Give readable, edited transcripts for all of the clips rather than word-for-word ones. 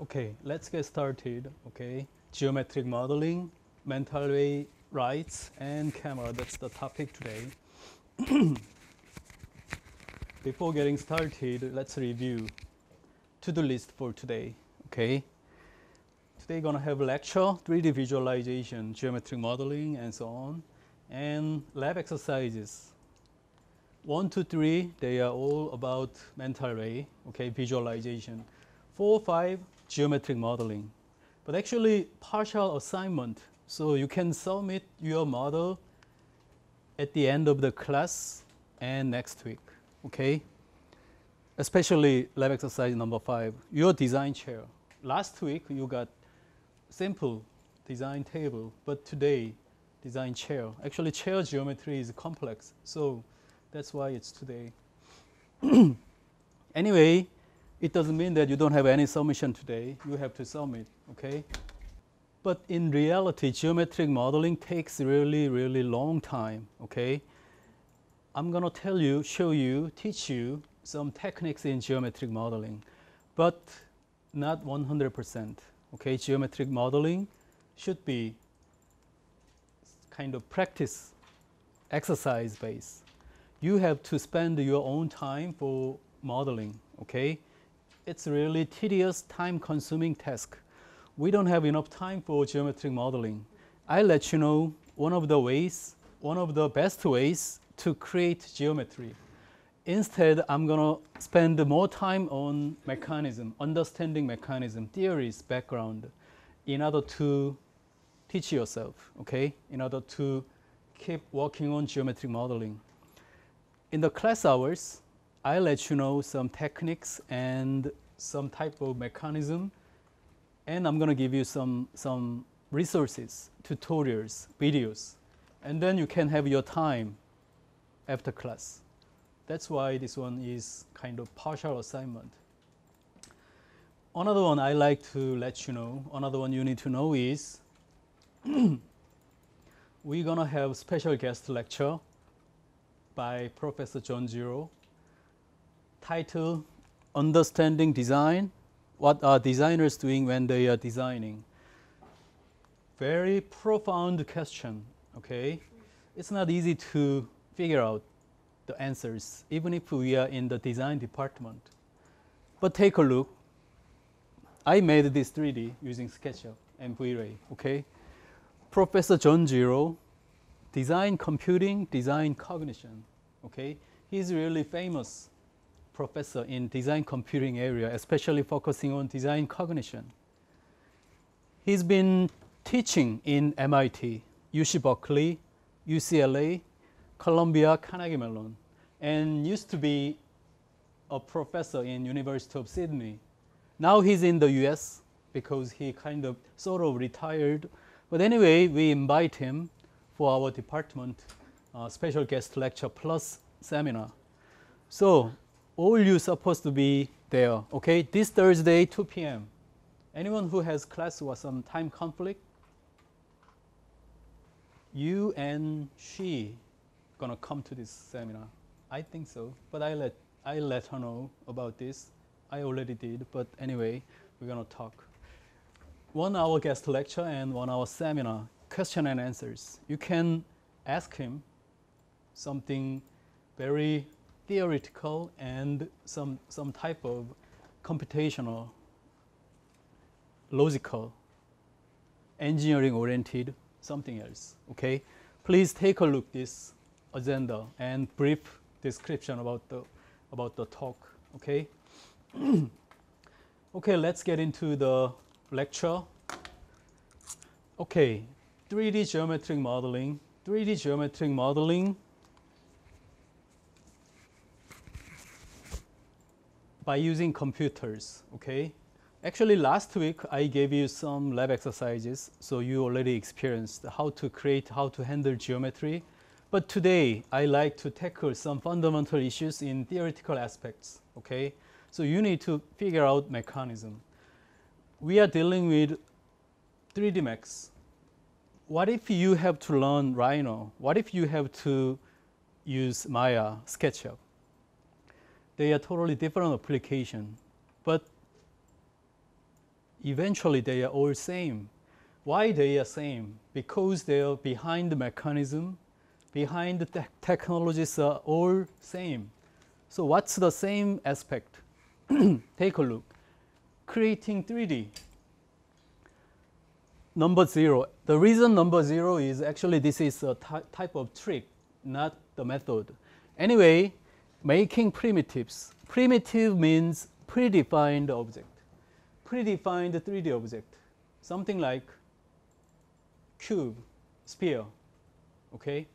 Okay, let's get started. Okay, geometric modeling, mental ray rights, and camera. That's the topic today. Before getting started, let's review to-do list for today. Okay, today gonna have a lecture, 3D visualization, geometric modeling, and so on, and lab exercises. 1 to 3, they are all about mental ray. Okay, visualization. 4, 5, geometric modeling. But actually, partial assignment. So you can submit your model at the end of the class and next week. Okay? Especially lab exercise number 5, your design chair. Last week, you got simple design table, but today, design chair. Actually, chair geometry is complex, so that's why it's today. Anyway, it doesn't mean that you don't have any submission today. You have to submit, okay? But in reality, geometric modeling takes really long time, okay? I'm gonna tell you, show you, teach you some techniques in geometric modeling, but not 100%, okay? Geometric modeling should be kind of practice, exercise based. You have to spend your own time for modeling, okay? It's really tedious, time-consuming task. We don't have enough time for geometric modeling. I'll let you know one of the ways, one of the best ways to create geometry. Instead, I'm gonna spend more time on mechanism, understanding mechanism, theories, background, in order to teach yourself, okay? In order to keep working on geometric modeling. In the class hours, I'll let you know some techniques and some type of mechanism, and I'm gonna give you some resources, tutorials, videos, and then you can have your time after class. That's why this one is kind of partial assignment. Another one I like to let you know, another one you need to know is we're gonna have special guest lecture by Professor John Giro, title Understanding Design, What Are Designers Doing When They Are Designing? Very profound question, okay? It's not easy to figure out the answers, even if we are in the design department. But take a look. I made this 3D using SketchUp and V-Ray, okay? Professor John Giro, design computing, design cognition, okay? He's really famous professor in design computing area, especially focusing on design cognition. He's been teaching in MIT, UC Berkeley, UCLA, Columbia, Carnegie Mellon, and used to be a professor in University of Sydney. Now he's in the US because he kind of sort of retired. But anyway, we invite him for our department special guest lecture plus seminar. So all you supposed to be there, okay? This Thursday, 2 p.m. Anyone who has class or some time conflict, you and she gonna come to this seminar. I think so, but I let her know about this. I already did, but anyway, we're gonna talk. 1 hour guest lecture and 1 hour seminar, question and answers. You can ask him something very theoretical and some type of computational, logical, engineering-oriented, something else, okay? Please take a look this agenda and brief description about the talk, okay? Okay, let's get into the lecture. Okay, 3D geometric modeling. 3D geometric modeling by using computers, okay? Actually, last week I gave you some lab exercises, so you already experienced how to create, how to handle geometry. But today, I like to tackle some fundamental issues in theoretical aspects, okay? So you need to figure out mechanism. We are dealing with 3D Max. What if you have to learn Rhino? What if you have to use Maya, SketchUp? They are totally different application, but eventually they are all same. Why they are same? Because they are behind the mechanism, behind the technologies are all same. So what's the same aspect? Take a look. Creating 3D. Number 0. The reason number 0 is actually this is a type of trick, not the method. Anyway, making primitives. Primitive means predefined object. Predefined 3D object. Something like cube, sphere. Okay?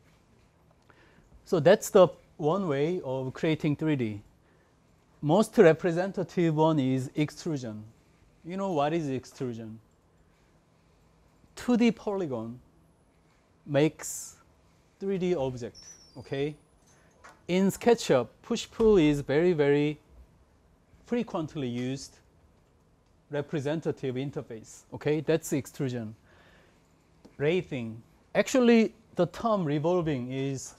So that's the one way of creating 3D. Most representative one is extrusion. You know what is extrusion? 2D polygon makes 3D object. Okay? In SketchUp, push-pull is very, very frequently used representative interface. Okay? That's extrusion. Wraithing. Actually, the term revolving is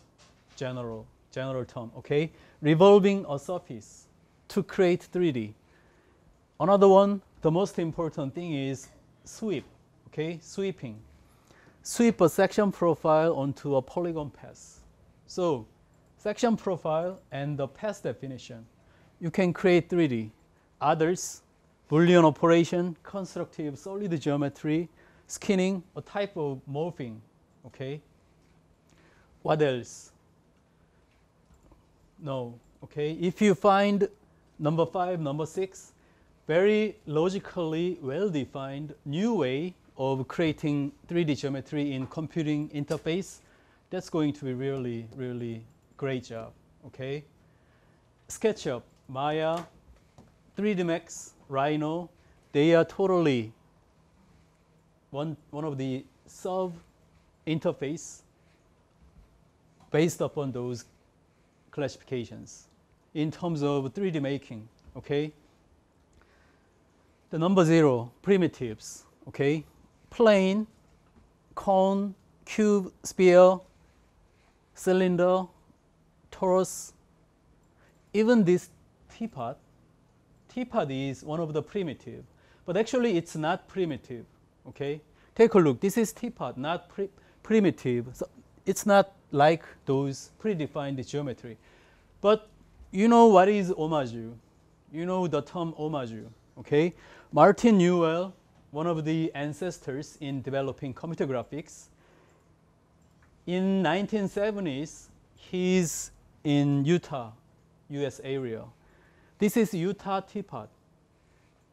general term. Okay? Revolving a surface to create 3D. Another one, the most important thing is sweep. Okay, sweeping. Sweep a section profile onto a polygon path. So, section profile and the path definition, you can create 3D. Others, Boolean operation, constructive solid geometry, skinning, a type of morphing. Okay. What else? No. Okay. If you find number 5, number 6, very logically well-defined new way of creating 3D geometry in computing interface, that's going to be really, really great job. Okay. SketchUp, Maya, 3D Max, Rhino, they are totally one of the sub interface based upon those classifications in terms of 3D making. Okay. The number 0, primitives. Okay. Plane, cone, cube, sphere, cylinder, torus. Even this teapot is one of the primitive, but actually it's not primitive. Okay, take a look. This is teapot, not primitive. So it's not like those predefined geometry. But you know what is OCW-HYU? You know the term OCW-HYU. Okay, Martin Newell, one of the ancestors in developing computer graphics. In 1970s, he's in Utah, US area. This is Utah teapot.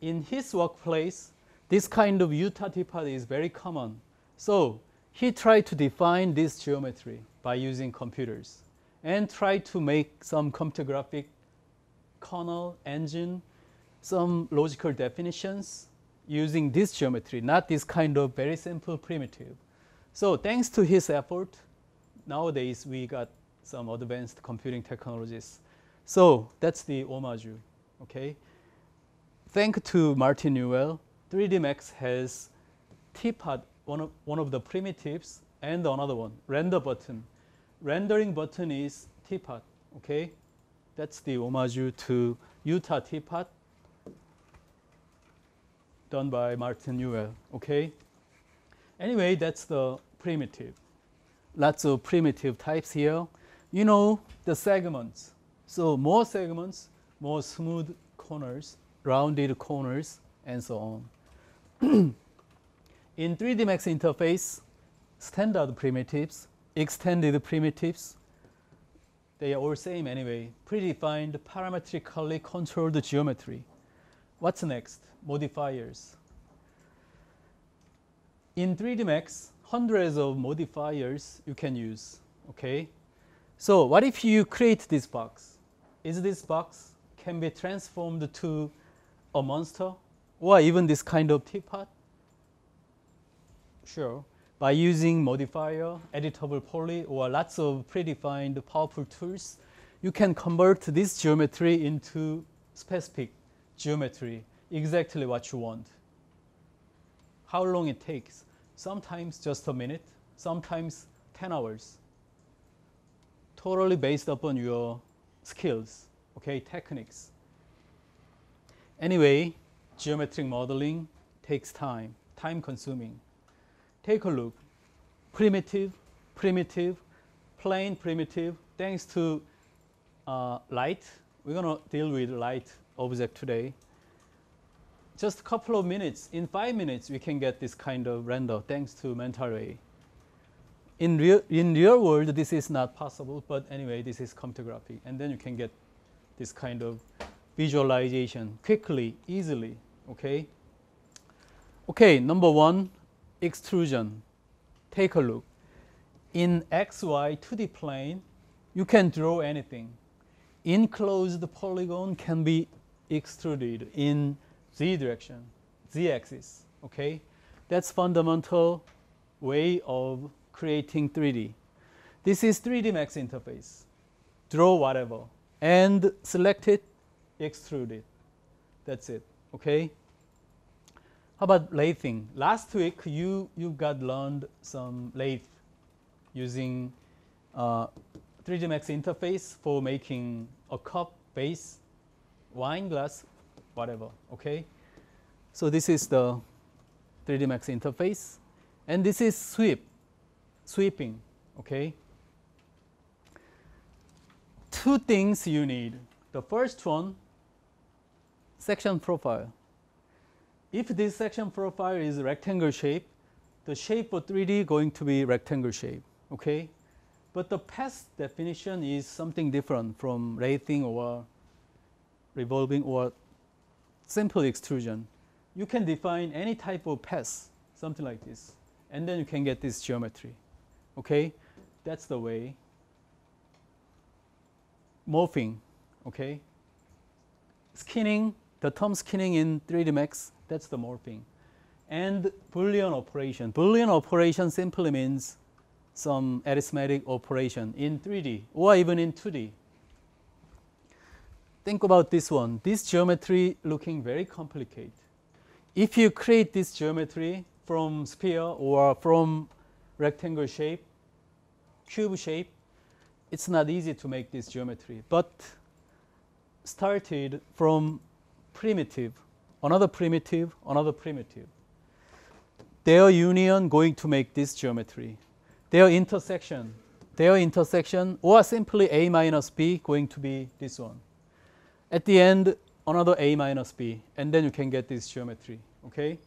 In his workplace, this kind of Utah teapot is very common. So he tried to define this geometry by using computers and tried to make some computer graphic kernel, engine, some logical definitions using this geometry, not this kind of very simple primitive. So thanks to his effort, nowadays we got some advanced computing technologies. So that's the OCW-HYU. Okay. Thanks to Martin Newell, 3D Max has teapot, one of the primitives, and another one, render button. Rendering button is teapot. Okay. That's the OCW-HYU to Utah teapot done by Martin Newell. Okay. Anyway, that's the primitive. Lots of primitive types here. You know the segments. So more segments, more smooth corners, rounded corners, and so on. In 3D Max interface, standard primitives, extended primitives, they are all same anyway. Predefined, parametrically controlled geometry. What's next? Modifiers. In 3D Max, hundreds of modifiers you can use. Okay. So what if you create this box? Is this box can be transformed to a monster or even this kind of teapot? Sure. By using modifier, editable poly, or lots of predefined powerful tools, you can convert this geometry into specific geometry, exactly what you want. How long it takes? Sometimes just a minute, sometimes 10 hours. Totally based upon your skills, okay, techniques. Anyway, geometric modeling, takes time, time consuming. Take a look. Primitive, primitive, plain primitive. Thanks to light, we're going to deal with light object today. Just a couple of minutes, in 5 minutes, we can get this kind of render thanks to mental array. In real world, this is not possible, but anyway, this is computer graphic. And then you can get this kind of visualization quickly, easily, okay? Okay, number one, extrusion. Take a look. In XY 2D plane, you can draw anything. Enclosed polygon can be extruded in Z direction, Z axis, okay? That's fundamental way of creating 3D. This is 3D Max interface. Draw whatever and select it, extrude it. That's it, okay? How about lathing? Last week, you got learned some lathe using 3D Max interface for making a cup, vase, wine glass, whatever, okay? So this is the 3D Max interface. And this is sweeping, okay? Two things you need. The first one, section profile. If this section profile is rectangle shape, the shape for 3D going to be rectangle shape, okay? But the path definition is something different from lathing or revolving or simple extrusion. You can define any type of path, something like this, and then you can get this geometry, okay? That's the way. Morphing, okay? Skinning, the term skinning in 3D Max, that's the morphing. And Boolean operation. Boolean operation simply means some arithmetic operation in 3D or even in 2D. Think about this one. This geometry looking very complicated. If you create this geometry from sphere or from rectangle shape, cube shape, it's not easy to make this geometry. But started from primitive, another primitive, another primitive. Their union going to make this geometry. Their intersection, or simply A minus B going to be this one. At the end, another A minus B, and then you can get this geometry, okay?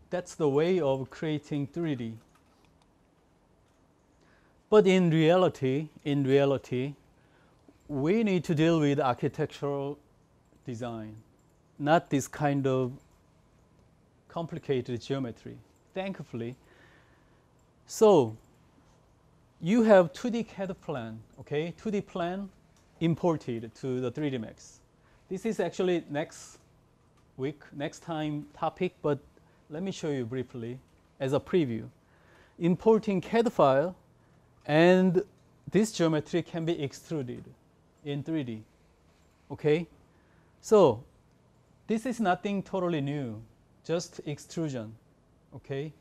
That's the way of creating 3D. But in reality, we need to deal with architectural design, not this kind of complicated geometry, thankfully. So you have 2D CAD plan, okay? 2D plan imported to the 3D Max. This is actually next week, next time topic, but let me show you briefly as a preview. Importing CAD file, and this geometry can be extruded in 3D, okay? So this is nothing totally new, just extrusion, okay?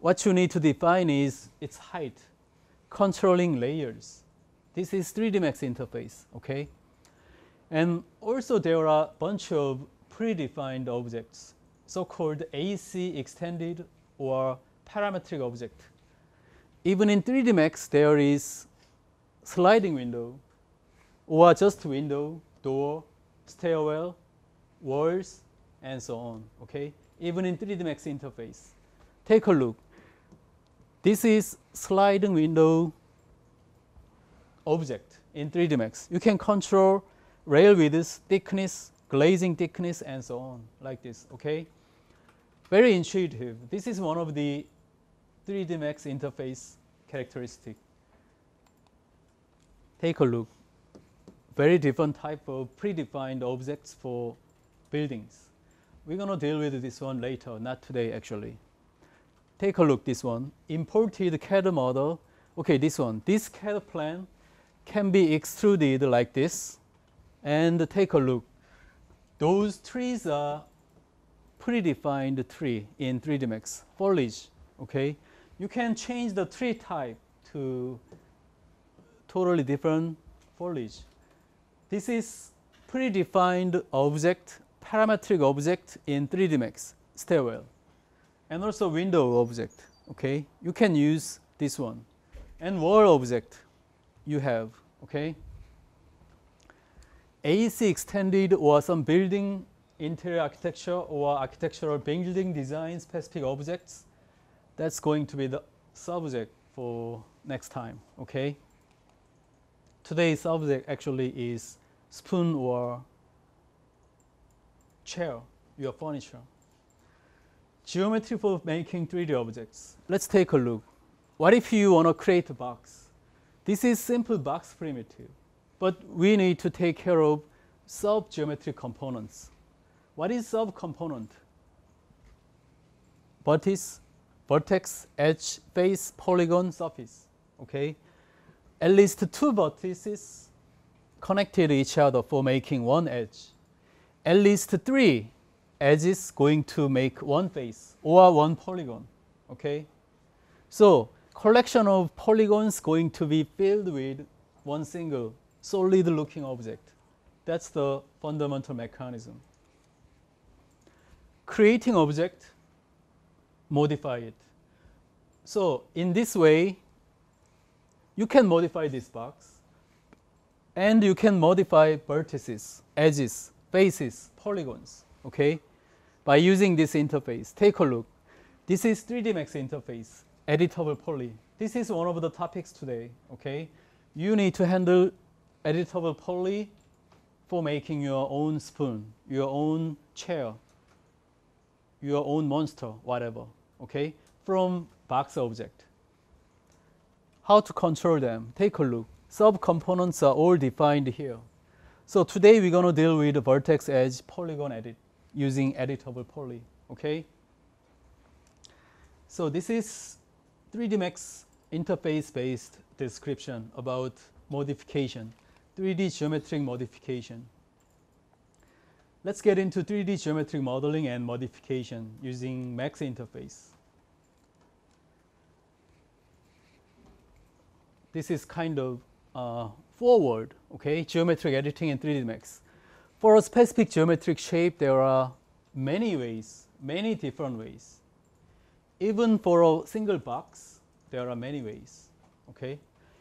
What you need to define is its height, controlling layers. This is 3D Max interface, okay? And also there are a bunch of predefined objects, so-called AC extended or parametric object. Even in 3D Max, there is sliding window or just window, door, stairwell, walls, and so on, okay? Even in 3D Max interface. Take a look. This is sliding window object in 3D Max. You can control rail width, thickness, glazing thickness, and so on, like this, okay? Very intuitive. This is one of the 3D Max interface characteristic. Take a look. Very different type of predefined objects for buildings. We're going to deal with this one later, not today actually. Take a look, this one. Imported CAD model. Okay, this one. This CAD plan can be extruded like this. And take a look. Those trees are predefined tree in 3D Max. Foliage, okay? You can change the tree type to totally different foliage. This is predefined object parametric object in 3D Max, stairwell, and also window object. Okay, you can use this one, and wall object you have. Okay, AEC extended or some building interior architecture or architectural building design specific objects. That's going to be the subject for next time. Okay. Today's subject actually is spoon or chair, your furniture. Geometry for making 3D objects. Let's take a look. What if you want to create a box? This is simple box primitive, but we need to take care of sub-geometric components. What is sub-component? Vertex, edge, face, polygon, surface. Okay, at least two vertices connected each other for making one edge. At least three edges going to make one face or one polygon. Okay, so collection of polygons going to be filled with one single solid-looking object. That's the fundamental mechanism. Creating object, modify it. So in this way, you can modify this box, and you can modify vertices, edges, faces, polygons, okay, by using this interface. Take a look. This is 3D Max interface, editable poly. This is one of the topics today, okay? You need to handle editable poly for making your own spoon, your own chair, your own monster, whatever, okay, from box object. How to control them? Take a look. Sub-components are all defined here. So today we're going to deal with the vertex, edge, polygon edit using editable poly, okay? So this is 3D Max interface-based description about modification, 3D geometric modification. Let's get into 3D geometric modeling and modification using Max interface. This is kind of forward, okay, geometric editing in 3D Max. For a specific geometric shape, there are many ways, many different ways. Even for a single box, there are many ways, okay?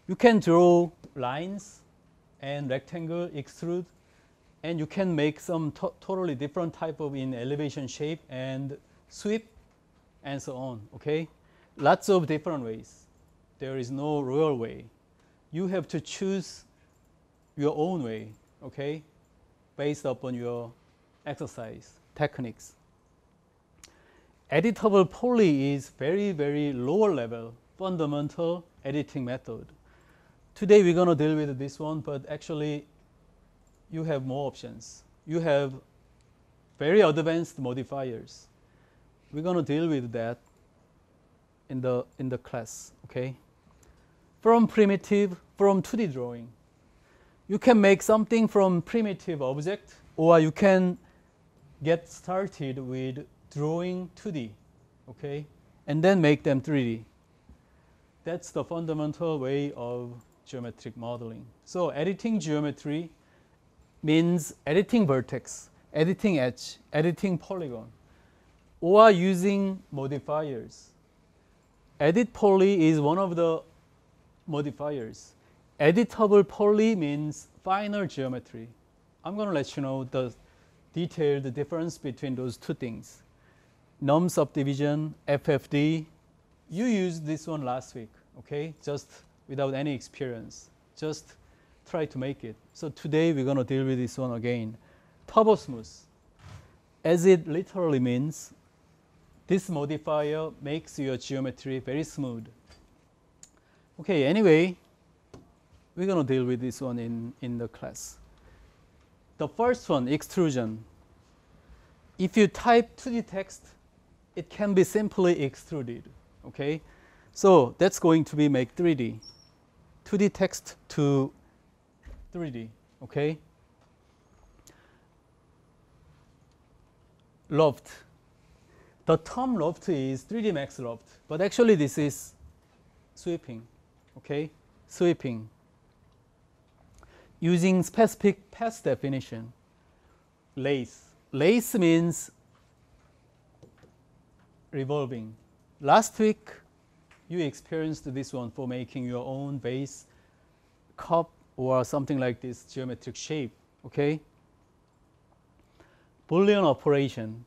You can draw lines and rectangle, extrude, and you can make some totally different type of in elevation shape and sweep and so on, okay? Lots of different ways. There is no real way. You have to choose your own way, okay, based upon your exercise techniques. Editable poly is very, very lower level, fundamental editing method. Today we're going to deal with this one, but actually you have more options. You have very advanced modifiers. We're going to deal with that in the class, okay? From primitive, from 2D drawing. You can make something from primitive object, or you can get started with drawing 2D, okay? And then make them 3D. That's the fundamental way of geometric modeling. So editing geometry means editing vertex, editing edge, editing polygon, or using modifiers. Edit poly is one of the modifiers. Editable poly means final geometry. I'm going to let you know the detailed difference between those two things. Num subdivision, FFD. You used this one last week, okay? Just without any experience. Just try to make it. So today we're going to deal with this one again. Turbo smooth. As it literally means, this modifier makes your geometry very smooth. Okay, anyway, we're going to deal with this one in the class. The first one, extrusion. If you type 2D text, it can be simply extruded, okay? So that's going to be make 3D. 2D text to 3D, okay? Loft. The term loft is 3D Max loft, but actually this is sweeping, okay? Sweeping. Using specific path definition, lace, Lace means revolving. Last week, you experienced this one for making your own vase, cup, or something like this geometric shape, okay? Boolean operation,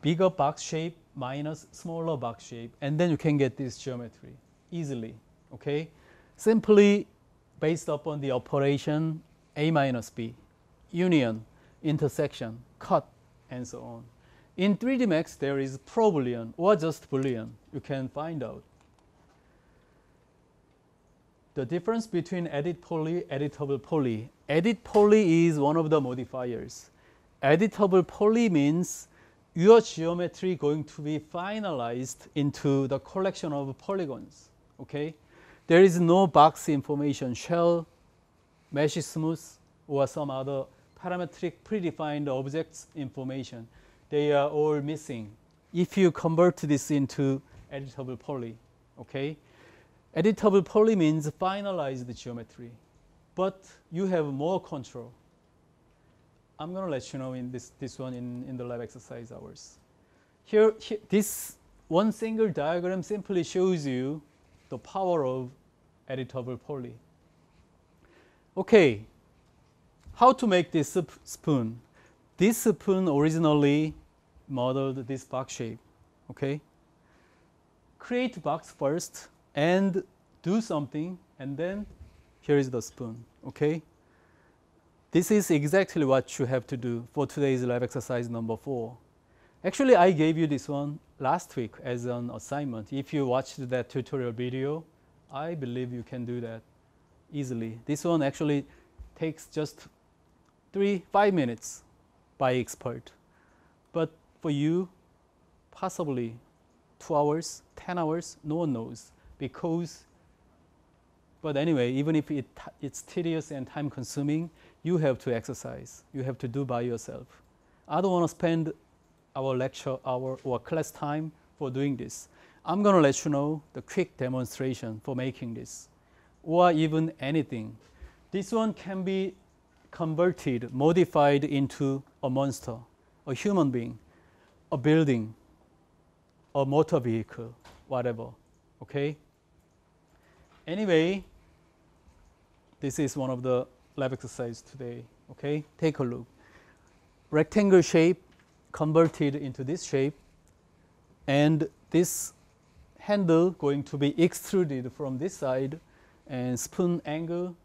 bigger box shape minus smaller box shape, and then you can get this geometry easily, okay? Simply based upon the operation A minus B, union, intersection, cut, and so on. In 3D Max, there is pro-Boolean or just Boolean. You can find out. The difference between edit poly, editable poly. Edit poly is one of the modifiers. Editable poly means your geometry going to be finalized into the collection of polygons, okay? There is no box information, shell, mesh smooth, or some other parametric predefined objects information. They are all missing if you convert this into editable poly, okay? Editable poly means finalized geometry, but you have more control. I'm going to let you know in this one in the lab exercise hours. Here, this one single diagram simply shows you the power of editable poly. Okay, how to make this spoon? This spoon originally modeled this box shape, okay? Create box first and do something, and then here is the spoon, okay? This is exactly what you have to do for today's lab exercise number 4. Actually, I gave you this one last week as an assignment. If you watched that tutorial video, I believe you can do that easily. This one actually takes just 3-5 minutes by expert. But for you, possibly 2 hours, 10 hours, no one knows. But anyway, even if it's tedious and time consuming, you have to exercise. You have to do by yourself. I don't want to spend our lecture hour or class time for doing this. I'm going to let you know the quick demonstration for making this, or even anything. This one can be converted, modified into a monster, a human being, a building, a motor vehicle, whatever, okay? Anyway, this is one of the lab exercises today, okay? Take a look. Rectangle shape converted into this shape, and this handle going to be extruded from this side, and spoon angle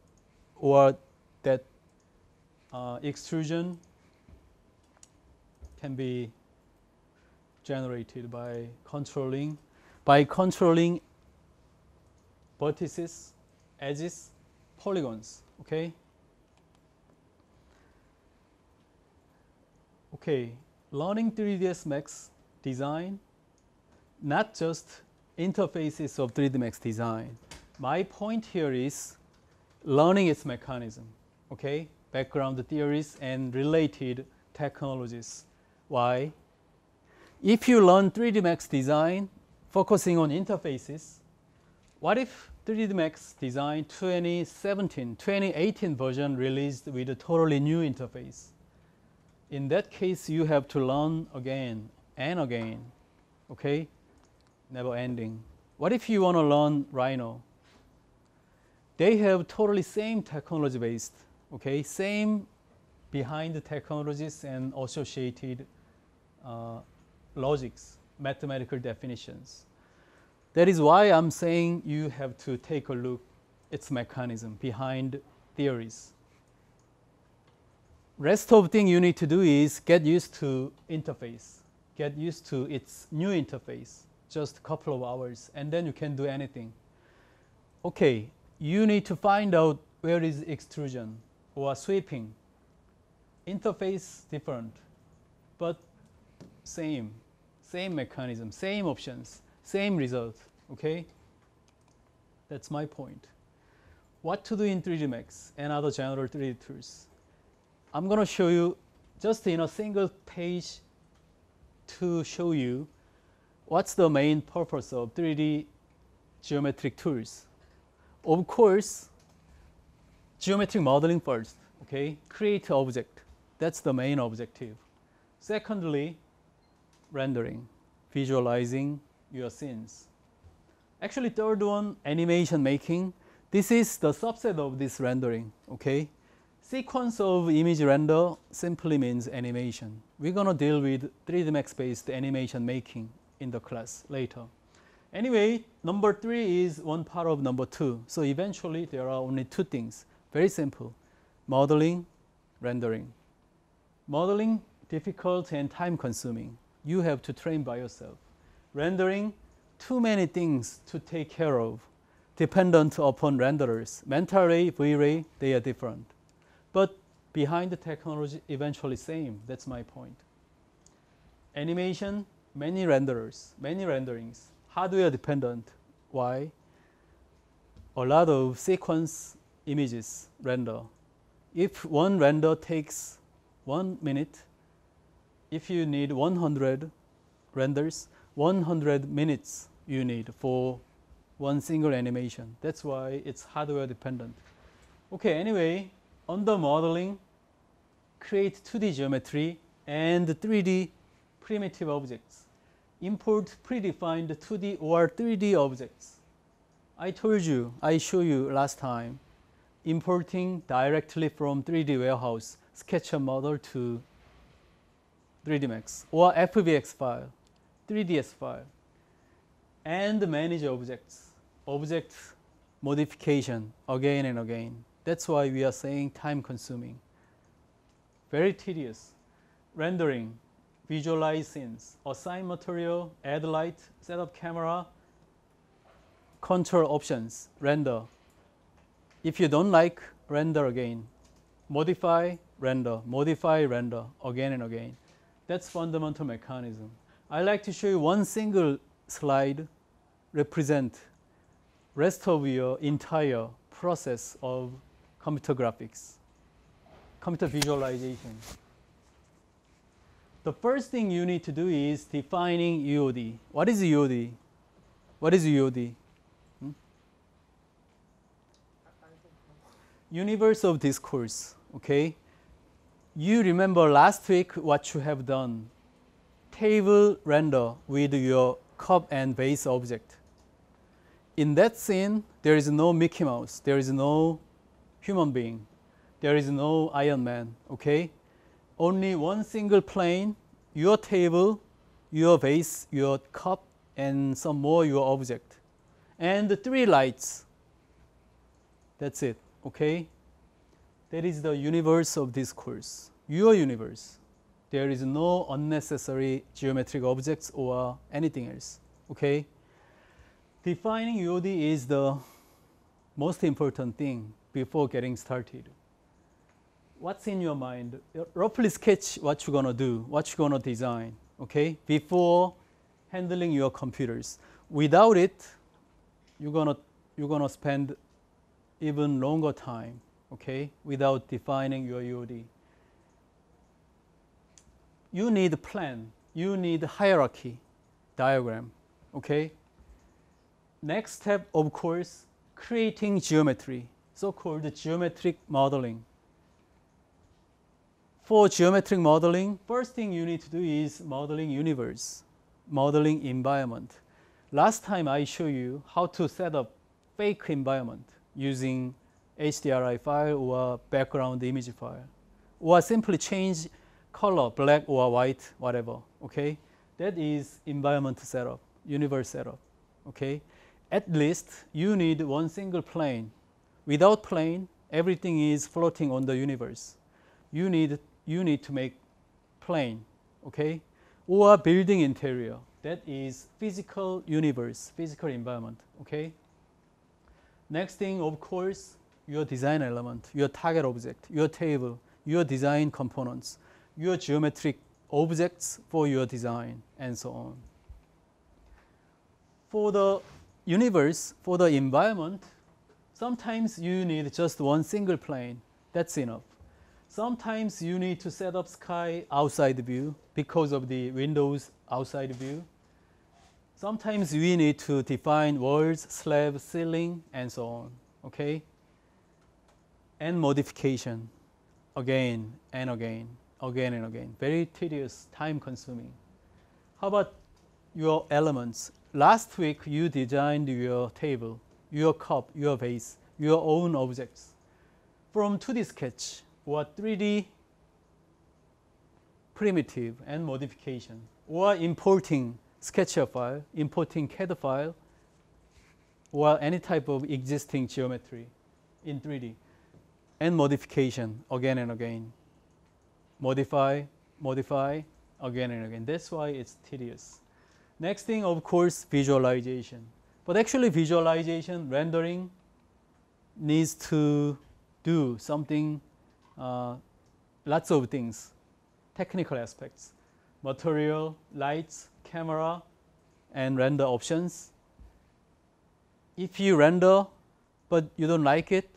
or that extrusion can be generated by controlling vertices, edges, polygons, okay? Okay, learning 3ds Max design, not just interfaces of 3D Max design. My point here is learning its mechanism, okay? Background theories and related technologies. Why? If you learn 3D Max design focusing on interfaces, what if 3D Max design 2018 version released with a totally new interface? In that case, you have to learn again and again, okay? Never ending. What if you want to learn Rhino? They have totally same technology based, okay? Same behind the technologies and associated logics, mathematical definitions. That is why I'm saying you have to take a look at its mechanism behind theories. Rest of the thing you need to do is get used to interface, get used to its new interface, just a couple of hours, and then you can do anything. Okay, you need to find out where is extrusion or sweeping. Interface different, but same mechanism, same options, same result, okay? That's my point. What to do in 3D Max and other general 3D tools. I'm going to show you just in a single page to show you what's the main purpose of 3D geometric tools. Of course, geometric modeling first, okay? Create object. That's the main objective. Secondly, rendering, visualizing your scenes. Actually, third one, animation making. This is the subset of this rendering, okay? Sequence of image render simply means animation. We're going to deal with 3D Max-based animation making in the class later. Anyway, number 3 is one part of number 2. So eventually, there are only 2 things. Very simple. Modeling, rendering. Modeling, difficult and time-consuming. You have to train by yourself. Rendering, too many things to take care of, dependent upon renderers. Mental ray, V-ray, they are different. But behind the technology, eventually same. That's my point. Animation, many renderers, many renderings. Hardware dependent. Why? A lot of sequence images render. If one render takes 1 minute, if you need 100 renders, 100 minutes you need for one single animation. That's why it's hardware dependent. Okay, anyway, under modeling, create 2D geometry and 3D primitive objects. Import predefined 2D or 3D objects. I told you, I showed you last time, importing directly from 3D warehouse, SketchUp model to 3D Max, or FBX file, 3ds file, and manage objects, object modification again and again. That's why we are saying time consuming. Very tedious. Rendering, visualize scenes, assign material, add light, set up camera, control options, render. If you don't like, render again. Modify, render, again and again. That's fundamental mechanism. I like to show you one single slide represent rest of your entire process of computer graphics, computer visualization. The first thing you need to do is defining UOD. What is UOD? What is UOD? Universe of discourse, okay? You remember last week what you have done. Table render with your cup and base object. In that scene, there is no Mickey Mouse, there is no human being, there is no Iron Man, okay? Only one single plane, your table, your base, your cup, and some more your object. And 3 lights. That's it, okay? That is the universe of discourse, your universe. There is no unnecessary geometric objects or anything else, okay? Defining UOD is the most important thing before getting started. What's in your mind? Roughly sketch what you're gonna do, what you're gonna design, okay? Before handling your computers. Without it, you're gonna spend even longer time, okay? Without defining your UOD. You need a plan, you need hierarchy diagram, okay? Next step, of course, creating geometry, so-called geometric modeling. For geometric modeling, first thing you need to do is modeling universe, modeling environment. Last time I showed you how to set up fake environment using HDRI file or background image file, or simply change color, black or white, whatever, okay? That is environment setup, universe setup, okay? At least you need one single plane. Without plane, everything is floating on the universe. You need to make plane, okay? Or building interior, that is physical universe, physical environment, okay? Next thing, of course, your design element, your target object, your table, your design components, your geometric objects for your design, and so on. For the universe, for the environment, sometimes you need just one single plane. That's enough. Sometimes you need to set up sky outside view because of the windows outside view. Sometimes we need to define walls, slab, ceiling, and so on, okay? And modification again and again. again and again. Very tedious, time consuming. How about your elements? Last week you designed your table, your cup, your vase, your own objects from 2D sketch or 3D primitive and modification, or importing SketchUp file, importing CAD file, or any type of existing geometry in 3D, and modification again and again. Modify, modify, again and again. That's why it's tedious. Next thing, of course, visualization. But actually visualization, rendering needs to do something, lots of things, technical aspects, material, lights, camera, and render options. If you render but you don't like it,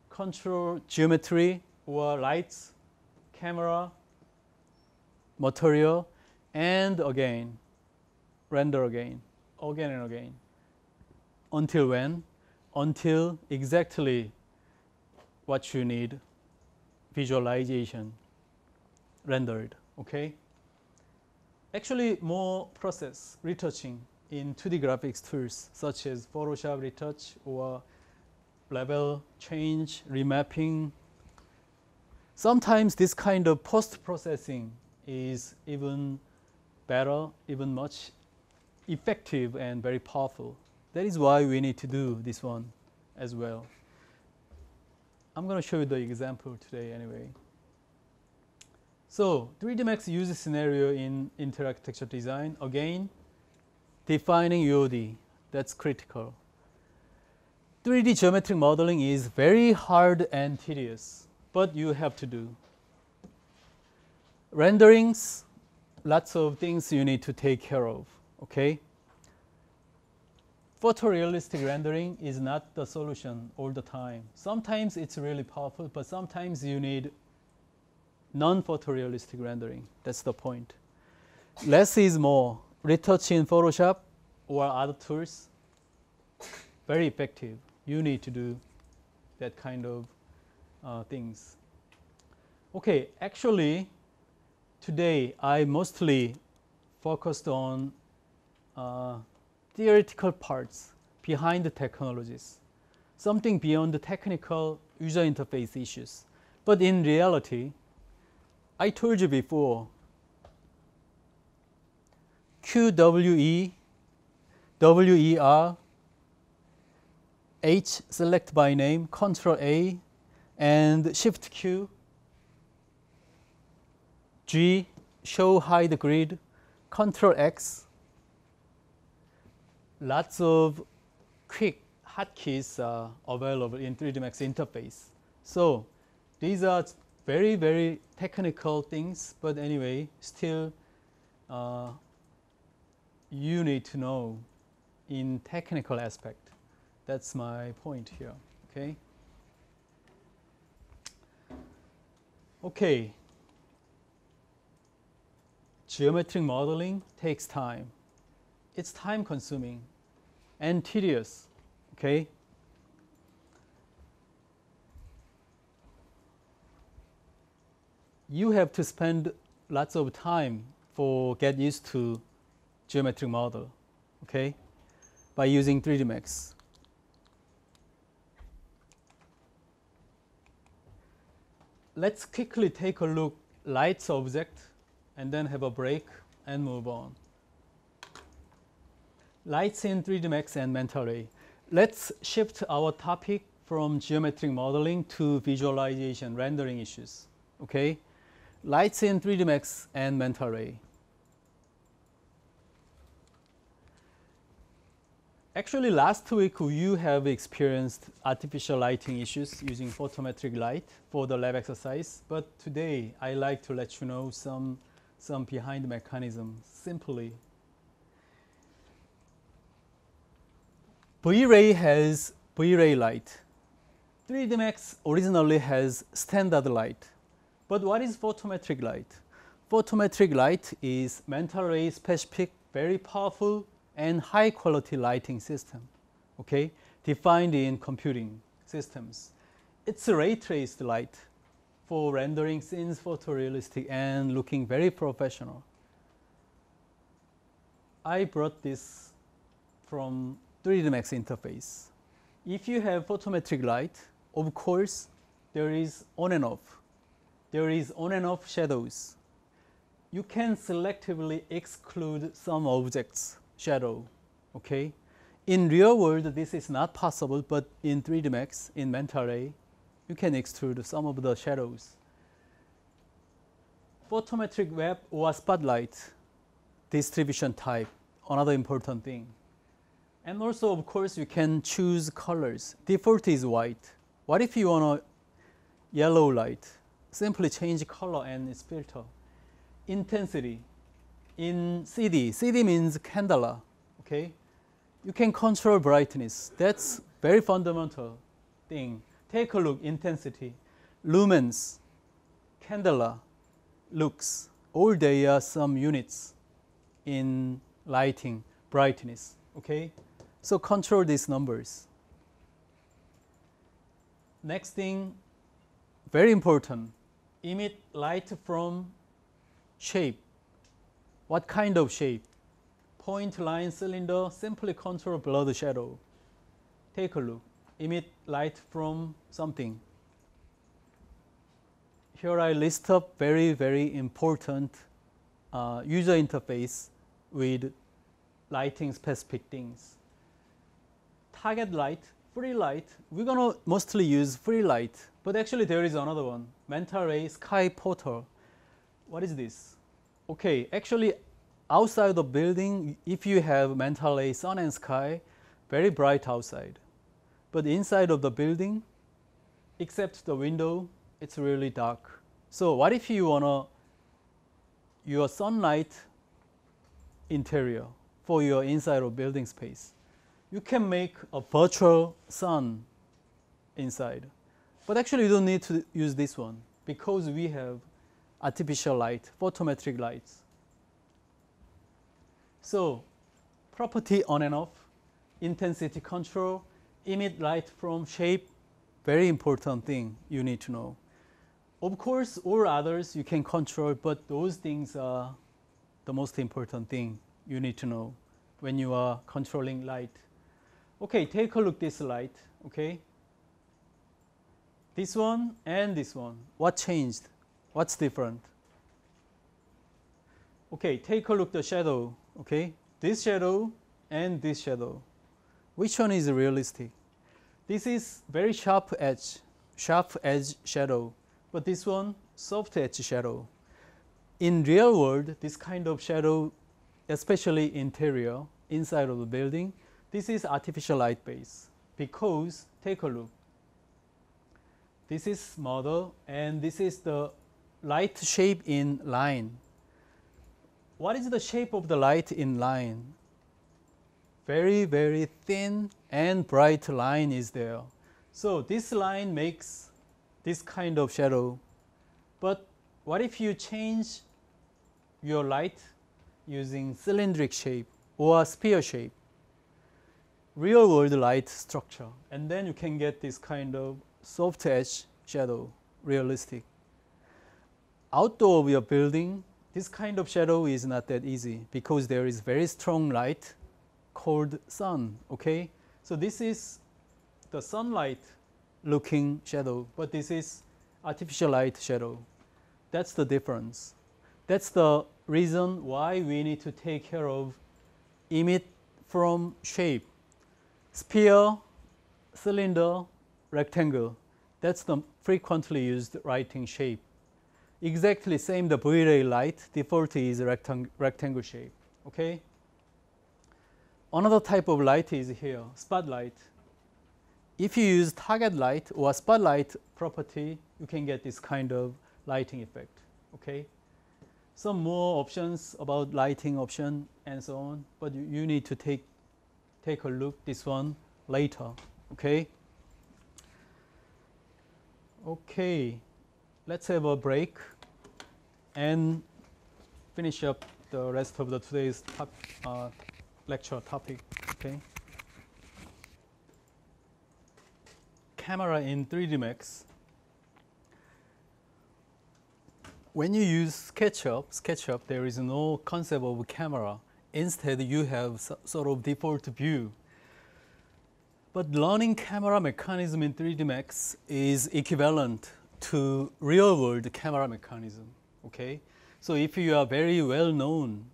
control geometry or lights, camera, material, and again, render again and again. Until when? Until exactly what you need, visualization rendered, okay? Actually, more process, retouching in 2D graphics tools such as Photoshop retouch or level change, remapping. Sometimes this kind of post-processing is even better, even much effective and very powerful. That is why we need to do this one as well. I'm going to show you the example today anyway. So 3D Max use scenario in interarchitecture design. Again, defining UOD, that's critical. 3D geometric modeling is very hard and tedious, but you have to do. Renderings, lots of things you need to take care of, okay? Photorealistic rendering is not the solution all the time. Sometimes it's really powerful, but sometimes you need non-photorealistic rendering. That's the point. Less is more. Retouch in Photoshop or other tools, very effective. You need to do that kind of things. Okay, actually, today I mostly focused on theoretical parts behind the technologies, something beyond the technical user interface issues. But in reality, I told you before, QWE, WER, H, select by name, Control A, and Shift Q, G, show hide grid, Control X. Lots of quick hotkeys are available in 3D Max interface. So these are very, very technical things, but anyway, still you need to know in technical aspect. That's my point here, okay? Okay. Geometric modeling takes time. It's time consuming and tedious, okay? You have to spend lots of time for get used to geometric model, okay? By using 3D Max. Let's quickly take a look lights object and then have a break and move on. Lights in 3D Max and mental ray. Let's shift our topic from geometric modeling to visualization, rendering issues, okay? Lights in 3D Max and mental ray. Actually, last week you have experienced artificial lighting issues using photometric light for the lab exercise. But today, I like to let you know some behind mechanism simply. V-ray has V-ray light. 3D Max originally has standard light. But what is photometric light? Photometric light is mental ray specific, very powerful and high quality lighting system, okay, defined in computing systems. It's a ray traced light, for rendering scenes photorealistic and looking very professional. I brought this from 3D Max interface. If you have photometric light, of course, there is on and off. There is on and off shadows. You can selectively exclude some objects' shadow, okay? In real world, this is not possible, but in 3D Max, in mental ray, you can extrude some of the shadows. Photometric web or spotlight distribution type, another important thing. And also, of course, you can choose colors. Default is white. What if you want a yellow light? Simply change color and its filter. Intensity. In CD means candela, okay? You can control brightness. That's very fundamental thing. Take a look, intensity. Lumens, candela, lux. All they are some units in lighting, brightness, okay? So control these numbers. Next thing, very important, emit light from shape. What kind of shape? Point, line, cylinder, simply control blur shadow. Take a look, emit light from something. Here I list up very, very important user interface with lighting specific things. Target light, free light, we're gonna mostly use free light, but actually there is another one, mental ray sky portal. What is this? Okay, actually outside the building, if you have mental ray sun and sky, very bright outside. But inside of the building, except the window, it's really dark. So what if you wanna your sunlight interior for your inside of building space? You can make a virtual sun inside. But actually you don't need to use this one because we have artificial light, photometric lights. So property on and off, intensity control, emit light from shape, very important thing you need to know. Of course, all others you can control, but those things are the most important thing you need to know when you are controlling light. Okay, take a look at this light, okay? This one and this one, what changed? What's different? Okay, take a look at the shadow, okay? This shadow and this shadow. Which one is realistic? This is very sharp edge shadow, but this one, soft edge shadow. In real world, this kind of shadow, especially interior, inside of the building, this is artificial light base because, take a look. This is model and this is the light shape in line. What is the shape of the light in line? Very, very thin and bright line is there. So this line makes this kind of shadow. But what if you change your light using cylindric shape or sphere shape? Real world light structure. And then you can get this kind of soft edge shadow, realistic. Outdoor of your building, this kind of shadow is not that easy because there is very strong light called sun, okay? So this is the sunlight looking shadow, but this is artificial light shadow. That's the difference. That's the reason why we need to take care of emit from shape. Sphere, cylinder, rectangle. That's the frequently used lighting shape. Exactly same the V-ray light, default is rectangle shape, okay? Another type of light is here, spotlight. If you use target light or spotlight property, you can get this kind of lighting effect, okay? Some more options about lighting option and so on, but you need to take a look this one later, okay? Okay, let's have a break and finish up the rest of the today's lecture topic, okay? Camera in 3D Max. when you use SketchUp, there is no concept of camera. Instead, you have sort of default view. But learning camera mechanism in 3D Max is equivalent to real-world camera mechanism. Okay, so if you are very well known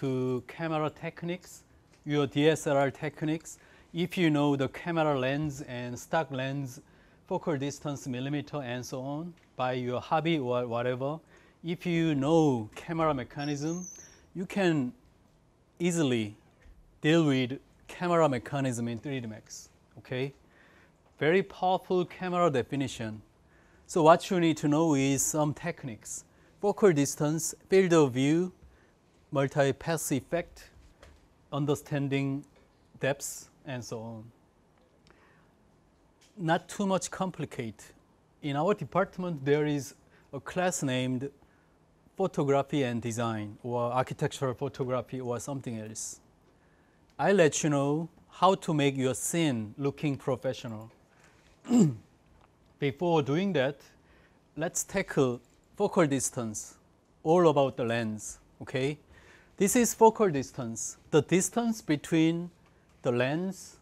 to camera techniques, your DSLR techniques, if you know the camera lens and stock lens, focal distance, millimeter, and so on, by your hobby or whatever, if you know camera mechanism, you can easily deal with camera mechanism in 3D Max. Okay, very powerful camera definition. So what you need to know is some techniques: focal distance, field of view, multi-pass effect, understanding depths, and so on. Not too much complicated. In our department, there is a class named photography and design, or architectural photography, or something else. I'll let you know how to make your scene looking professional. Before doing that, let's tackle focal distance, all about the lens. Okay, this is focal distance, the distance between the lens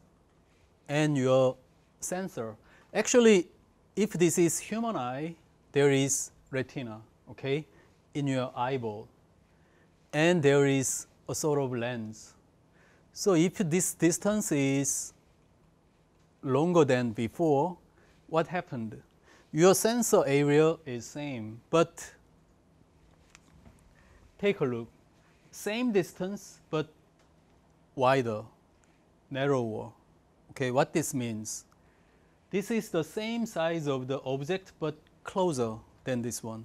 and your sensor. Actually, if this is human eye, there is retina, okay, in your eyeball, and there is a sort of lens. So if this distance is longer than before, what happened? Your sensor area is same, but take a look. Same distance, but wider, narrower. Okay, what this means? This is the same size of the object, but closer than this one.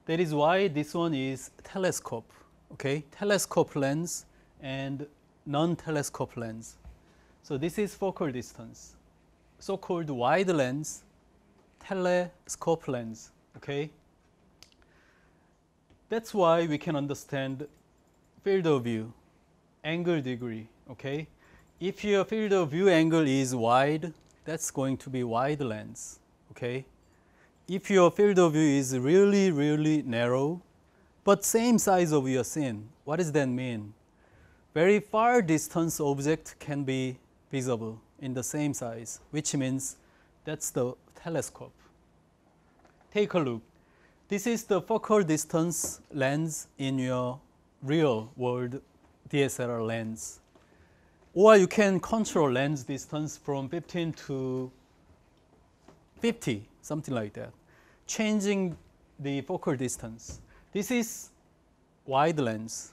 That is why this one is telescope. Okay, telescope lens and non-telescope lens. So this is focal distance, so-called wide lens, telescope lens. Okay, that's why we can understand field of view, angle degree. Okay, if your field of view angle is wide, that's going to be wide lens. Okay, if your field of view is really, really narrow, but same size of your scene, what does that mean? Very far distance object can be visible in the same size, which means that's the telescope. Take a look. This is the focal distance lens in your real world DSLR lens. Or you can control lens distance from 15 to 50, something like that, changing the focal distance. This is wide lens.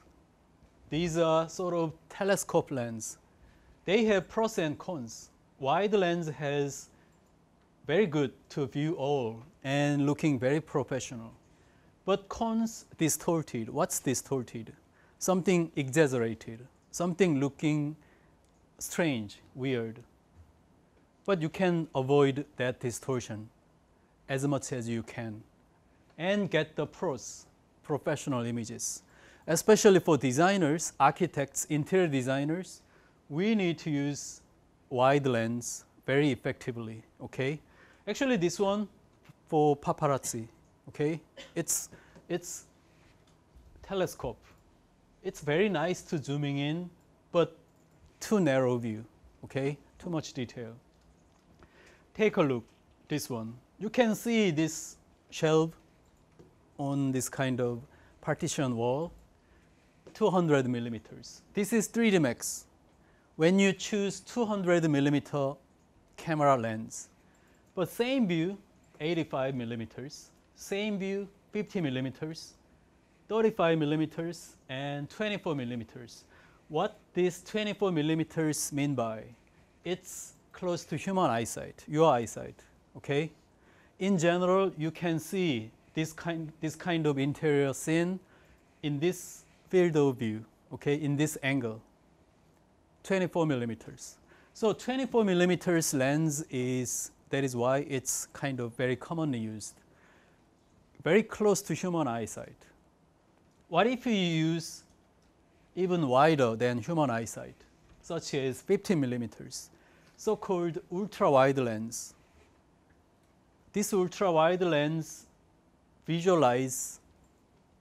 These are sort of telescope lens. They have pros and cons. Wide lens has very good to view all and looking very professional. But cons, distorted. What's distorted? Something exaggerated, something looking strange, weird. But you can avoid that distortion as much as you can and get the pros, professional images. Especially for designers, architects, interior designers, we need to use wide lens very effectively. Okay, actually this one for paparazzi. Okay, it's telescope. It's very nice to zooming in, but too narrow view. Okay, too much detail. Take a look. This one. You can see this shelf on this kind of partition wall. 200 millimeters. This is 3D Max. When you choose 200 millimeter camera lens, but same view, 85 millimeters, same view, 50 millimeters, 35 millimeters, and 24 millimeters. What this 24 millimeters mean by? It's close to human eyesight, your eyesight. Okay. In general, you can see this kind of interior scene in this field of view, okay, in this angle, 24 millimeters. So 24 millimeters lens that is why it's kind of very commonly used, very close to human eyesight. What if you use even wider than human eyesight, such as 50 millimeters, so-called ultra-wide lens? This ultra-wide lens visualize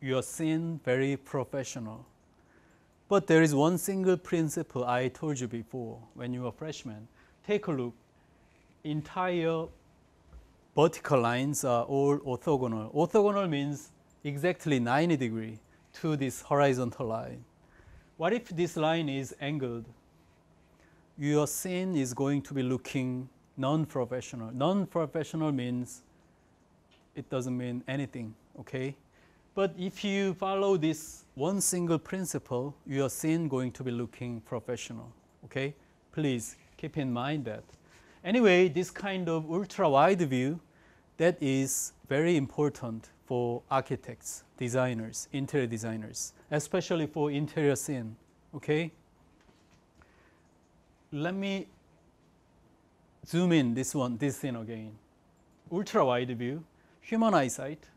your scene very professional. But there is one single principle I told you before when you were freshman. Take a look. Entire vertical lines are all orthogonal. Orthogonal means exactly 90 degrees to this horizontal line. What if this line is angled? Your scene is going to be looking non-professional. Non-professional means it doesn't mean anything, okay? But if you follow this one single principle, your scene going to be looking professional, okay? Please keep in mind that. Anyway, this kind of ultra-wide view, that is very important for architects, designers, interior designers, especially for interior scene, okay? Let me zoom in this scene again. Ultra-wide view, human eyesight,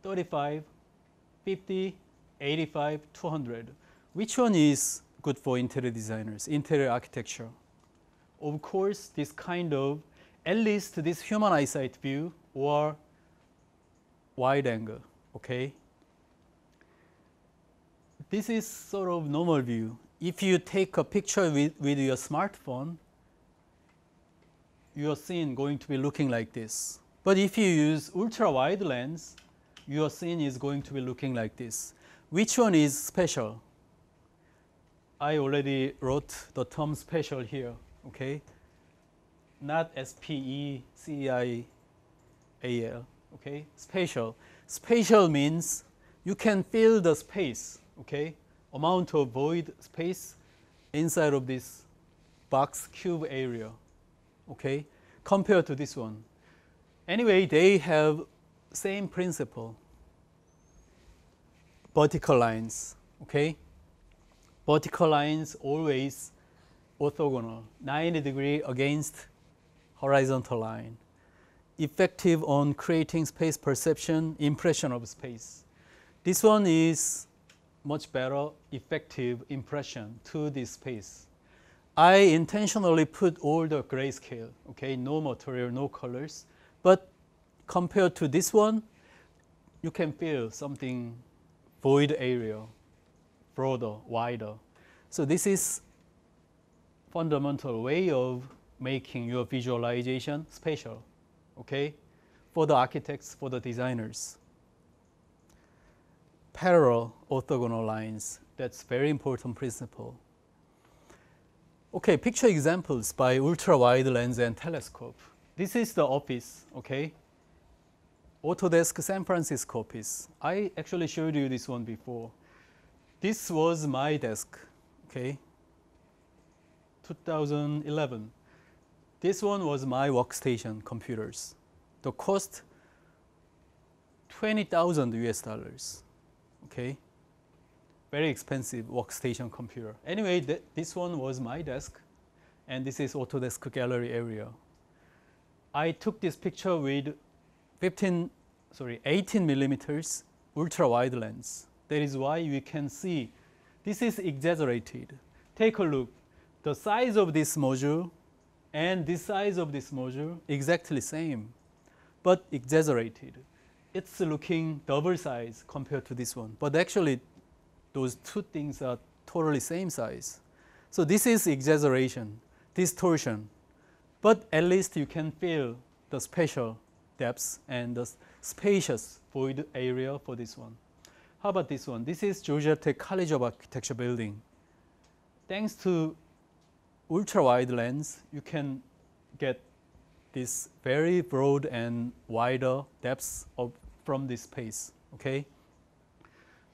35, 50, 85, 200. Which one is good for interior designers, interior architecture? Of course, this kind of, at least this human eyesight view or wide angle, okay? This is sort of normal view. If you take a picture with your smartphone, your scene going to be looking like this. But if you use ultra-wide lens, your scene is going to be looking like this. Which one is special? I already wrote the term special here, okay? Not S-P-E-C-I-A-L, okay? Spatial. Spatial means you can fill the space, okay? Amount of void space inside of this box cube area, okay? Compared to this one. Anyway, they have same principle. Vertical lines, okay? Vertical lines always orthogonal, 90 degrees against horizontal line. Effective on creating space perception, impression of space. This one is much better effective impression to this space. I intentionally put all the grayscale, okay? No material, no colors. But compared to this one, you can feel something void area, broader, wider. So this is fundamental way of making your visualization spatial, okay? For the architects, for the designers. Parallel orthogonal lines, that's very important principle. Okay, picture examples by ultra-wide lens and telescope. This is the office, okay? Autodesk San Francisco office. I actually showed you this one before. This was my desk, okay? 2011. This one was my workstation computers. The cost, 20,000 US dollars, okay? Very expensive workstation computer. Anyway, this one was my desk, and this is Autodesk gallery area. I took this picture with 18 millimeters ultra-wide lens. That is why we can see this is exaggerated. Take a look. The size of this module and this size of this module exactly same, but exaggerated. It's looking double size compared to this one, but actually those two things are totally same size. So this is exaggeration, distortion, but at least you can feel the spatial depths and the spacious void area for this one. How about this one? This is Georgia Tech College of Architecture building. Thanks to ultra-wide lens, you can get this very broad and wider depths from this space, okay?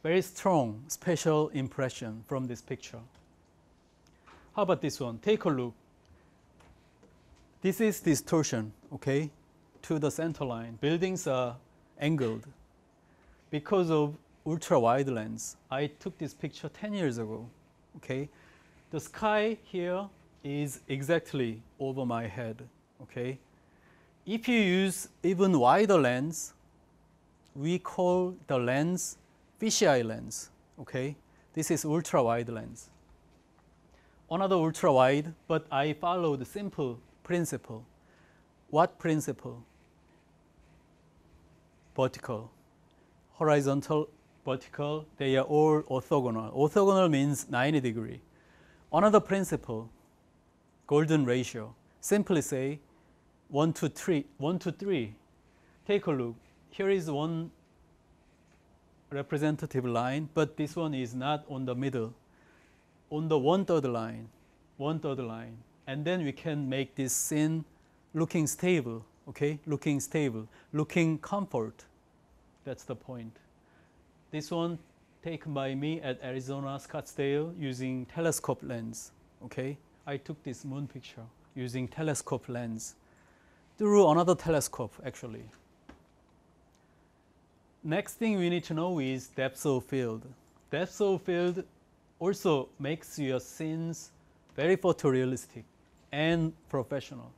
Very strong spatial impression from this picture. How about this one? Take a look. This is distortion, okay, to the center line. Buildings are angled. Because of ultra-wide lens, I took this picture 10 years ago, okay? The sky here is exactly over my head, okay? If you use even wider lens, we call the lens fisheye lens, okay? This is ultra-wide lens. Another ultra-wide, but I followed the simple principle. What principle? vertical. Horizontal, vertical, they are all orthogonal. Orthogonal means 90 degree. Another principle, golden ratio. Simply say 1 to 3, 1 to 3. Take a look. Here is one representative line, but this one is not on the middle. On the 1/3 line, 1/3 line. And then we can make this scene looking stable, okay? Looking stable, looking comfort. That's the point. This one taken by me at Arizona Scottsdale using telescope lens, okay? I took this moon picture using telescope lens through another telescope, actually. Next thing we need to know is depth of field. Depth of field also makes your scenes very photorealistic and professional.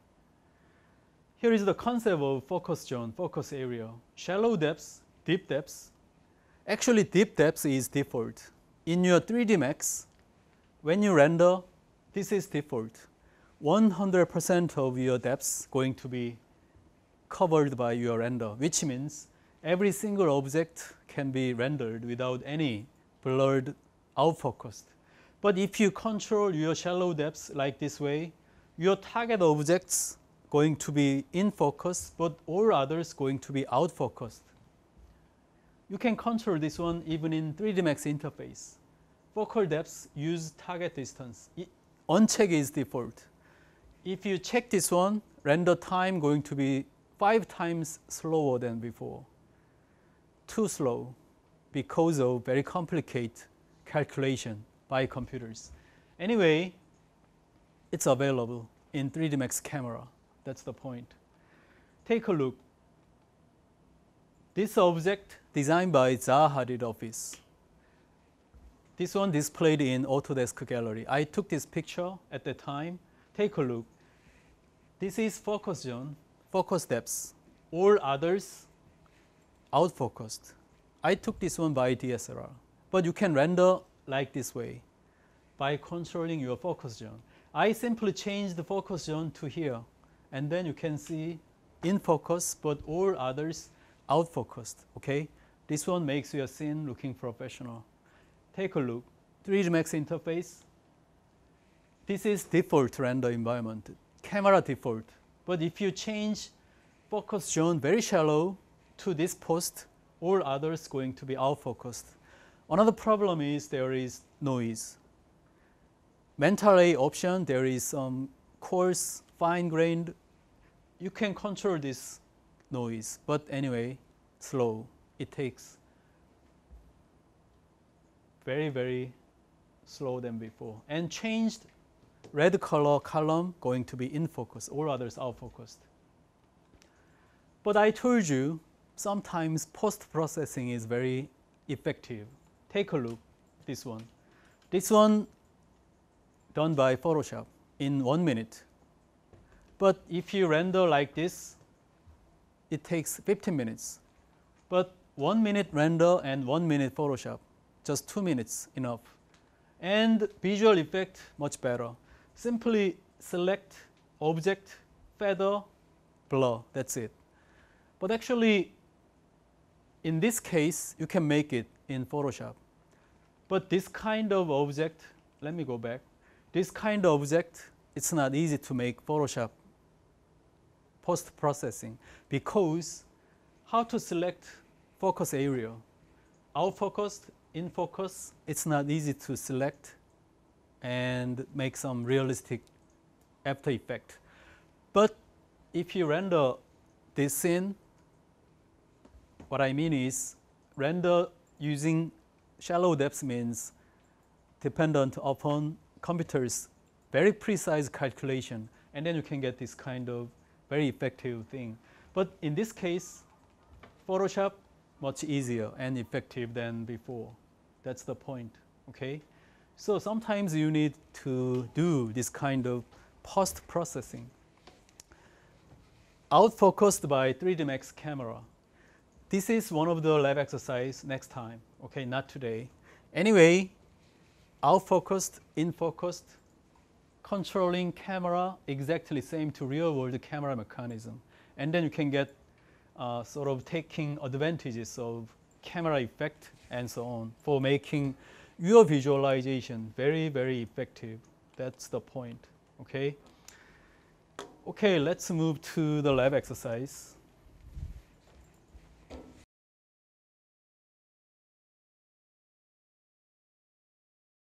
Here is the concept of focus zone, focus area. Shallow depths, deep depths. Actually, deep depths is default. In your 3D Max, when you render, this is default. 100% of your depths going to be covered by your render, which means every single object can be rendered without any blurred out-focused. But if you control your shallow depths like this way, your target objects going to be in focus, but all others going to be out-focused. You can control this one even in 3D Max interface. Focal depths use target distance. Uncheck is default. If you check this one, render time going to be 5 times slower than before. Too slow because of very complicated calculation by computers. Anyway, it's available in 3D Max camera. That's the point. Take a look. This object designed by Zaha Hadid office. This one displayed in Autodesk Gallery. I took this picture at the time. Take a look. This is focus zone, focus depths. All others out-focused. I took this one by DSLR. But you can render like this way by controlling your focus zone. I simply changed the focus zone to here. And then you can see in focus, but all others out-focused, okay? This one makes your scene looking professional. Take a look. 3D Max interface. This is default render environment, camera default. But if you change focus zone very shallow to this post, all others going to be out-focused. Another problem is there is noise. Mental A option, there is some coarse, fine-grained. You can control this noise, but anyway, slow. It takes very, very slow than before. And changed red color column going to be in focus, all others out focused. But I told you, sometimes post-processing is very effective. Take a look, this one. This one done by Photoshop in 1 minute. But if you render like this, it takes 15 minutes. But 1 minute render and 1 minute Photoshop, just 2 minutes enough. And visual effect, much better. Simply select object, feather, blur, that's it. But actually, in this case, you can make it in Photoshop. But this kind of object, let me go back. This kind of object, it's not easy to make Photoshop post-processing because how to select focus area? Out-focused, in focus, it's not easy to select and make some realistic after effect. But if you render this scene, what I mean is render using shallow depths means dependent upon computer's very precise calculation, and then you can get this kind of very effective thing. But in this case, Photoshop much easier and effective than before. That's the point, okay? So sometimes you need to do this kind of post-processing. Out-focused by 3D Max camera. This is one of the lab exercise next time, okay, not today. Anyway, out-focused, in-focused, controlling camera exactly same to real-world camera mechanism. And then you can get sort of taking advantages of camera effect and so on for making your visualization very, very effective. That's the point, okay? Okay, let's move to the lab exercise.